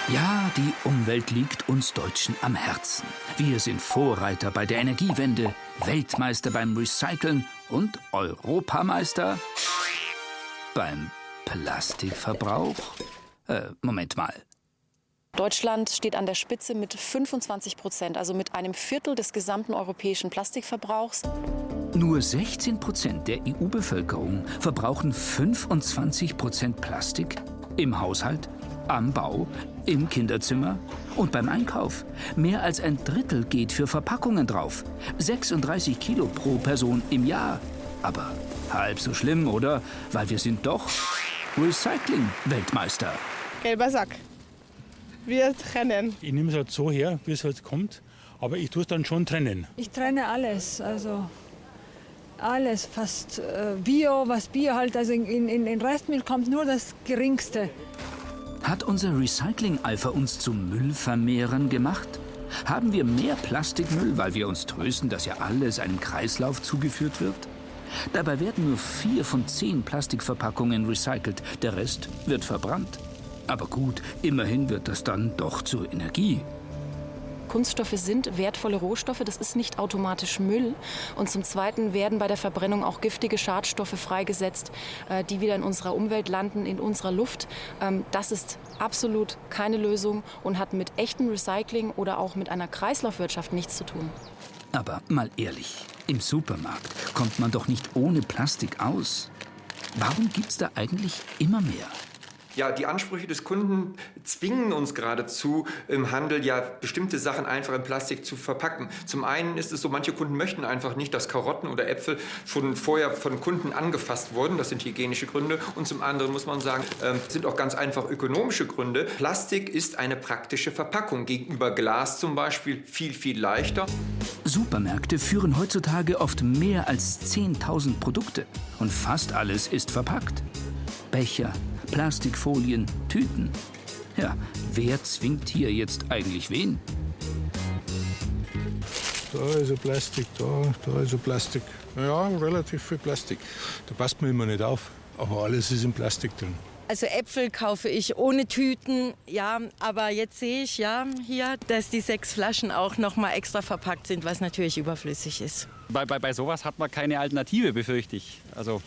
Ja, die Umwelt liegt uns Deutschen am Herzen. Wir sind Vorreiter bei der Energiewende, Weltmeister beim Recyceln und Europameister beim Plastikverbrauch. Moment mal. Deutschland steht an der Spitze mit 25%, also mit einem Viertel des gesamten europäischen Plastikverbrauchs. Nur 16% der EU-Bevölkerung verbrauchen 25% Plastik im Haushalt, am Bau, im Kinderzimmer und beim Einkauf. Mehr als ein Drittel geht für Verpackungen drauf. 36 Kilo pro Person im Jahr. Aber halb so schlimm, oder? Weil wir sind doch Recycling-Weltmeister. Gelber Sack. Wir trennen. Ich nehme es halt so her, wie es halt kommt, aber ich tue es dann schon trennen. Ich trenne alles, also alles, fast Bio, was Bio halt, also in Restmüll kommt nur das Geringste. Hat unser Recycling-Eifer uns zum Müllvermehrern gemacht? Haben wir mehr Plastikmüll, weil wir uns trösten, dass ja alles einem Kreislauf zugeführt wird? Dabei werden nur 4 von 10 Plastikverpackungen recycelt, der Rest wird verbrannt. Aber gut, immerhin wird das dann doch zur Energie. Kunststoffe sind wertvolle Rohstoffe, das ist nicht automatisch Müll. Und zum Zweiten werden bei der Verbrennung auch giftige Schadstoffe freigesetzt, die wieder in unserer Umwelt landen, in unserer Luft. Das ist absolut keine Lösung und hat mit echtem Recycling oder auch mit einer Kreislaufwirtschaft nichts zu tun. Aber mal ehrlich, im Supermarkt kommt man doch nicht ohne Plastik aus. Warum gibt's da eigentlich immer mehr? Ja, die Ansprüche des Kunden zwingen uns geradezu im Handel ja bestimmte Sachen einfach in Plastik zu verpacken. Zum einen ist es so, manche Kunden möchten einfach nicht, dass Karotten oder Äpfel schon vorher von Kunden angefasst wurden. Das sind hygienische Gründe. Und zum anderen muss man sagen, sind auch ganz einfach ökonomische Gründe. Plastik ist eine praktische Verpackung. Gegenüber Glas zum Beispiel viel, viel leichter. Supermärkte führen heutzutage oft mehr als 10.000 Produkte. Und fast alles ist verpackt. Becher, Plastikfolien, Tüten. Ja, wer zwingt hier jetzt eigentlich wen? Da ist ein Plastik, da ist ein Plastik. Ja, relativ viel Plastik. Da passt man immer nicht auf, aber alles ist in Plastik drin. Also Äpfel kaufe ich ohne Tüten, ja, aber jetzt sehe ich ja hier, dass die 6 Flaschen auch noch mal extra verpackt sind, was natürlich überflüssig ist. Bei sowas hat man keine Alternative, befürchte ich. Also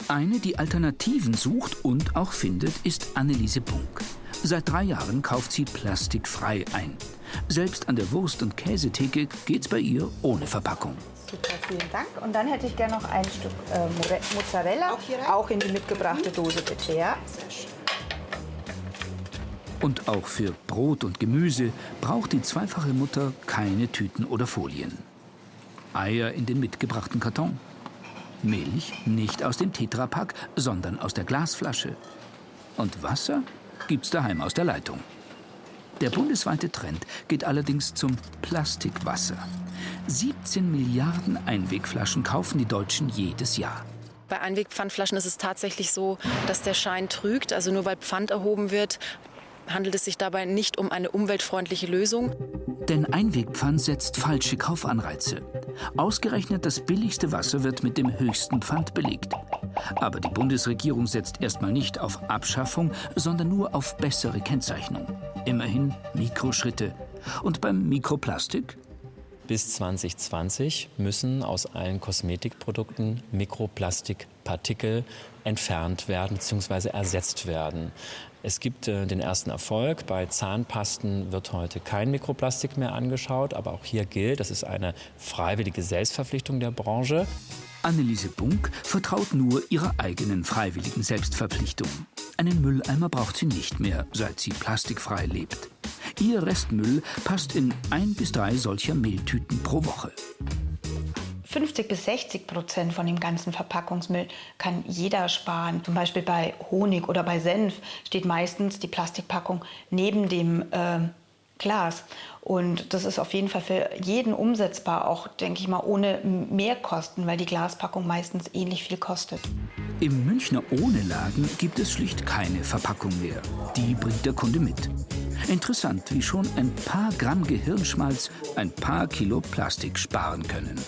Eine, die Alternativen sucht und auch findet, ist Anneliese Bunk. Seit 3 Jahren kauft sie plastikfrei ein. Selbst an der Wurst- und Käsetheke geht's bei ihr ohne Verpackung. Super, vielen Dank. Und dann hätte ich gerne noch ein Stück Mozzarella, auch in die mitgebrachte Dose bitte, ja? Sehr schön. Und auch für Brot und Gemüse braucht die zweifache Mutter keine Tüten oder Folien. Eier in den mitgebrachten Karton. Milch nicht aus dem Tetrapack, sondern aus der Glasflasche. Und Wasser gibt's daheim aus der Leitung. Der bundesweite Trend geht allerdings zum Plastikwasser. 17 Milliarden Einwegflaschen kaufen die Deutschen jedes Jahr. Bei Einwegpfandflaschen ist es tatsächlich so, dass der Schein trügt. Also nur weil Pfand erhoben wird, handelt es sich dabei nicht um eine umweltfreundliche Lösung. Denn Einwegpfand setzt falsche Kaufanreize. Ausgerechnet das billigste Wasser wird mit dem höchsten Pfand belegt. Aber die Bundesregierung setzt erstmal nicht auf Abschaffung, sondern nur auf bessere Kennzeichnung. Immerhin Mikroschritte. Und beim Mikroplastik? Bis 2020 müssen aus allen Kosmetikprodukten Mikroplastikpartikel entfernt werden bzw. ersetzt werden. Es gibt den ersten Erfolg. Bei Zahnpasten wird heute kein Mikroplastik mehr angeschaut. Aber auch hier gilt, das ist eine freiwillige Selbstverpflichtung der Branche. Anneliese Bunk vertraut nur ihrer eigenen freiwilligen Selbstverpflichtung. Einen Mülleimer braucht sie nicht mehr, seit sie plastikfrei lebt. Ihr Restmüll passt in 1 bis 3 solcher Mehltüten pro Woche. 50-60% von dem ganzen Verpackungsmüll kann jeder sparen. Zum Beispiel bei Honig oder bei Senf steht meistens die Plastikpackung neben dem Glas. Und das ist auf jeden Fall für jeden umsetzbar, auch, denke ich mal, ohne Mehrkosten, weil die Glaspackung meistens ähnlich viel kostet. Im Münchner Ohne-Laden gibt es schlicht keine Verpackung mehr. Die bringt der Kunde mit. Interessant, wie schon ein paar Gramm Gehirnschmalz ein paar Kilo Plastik sparen können.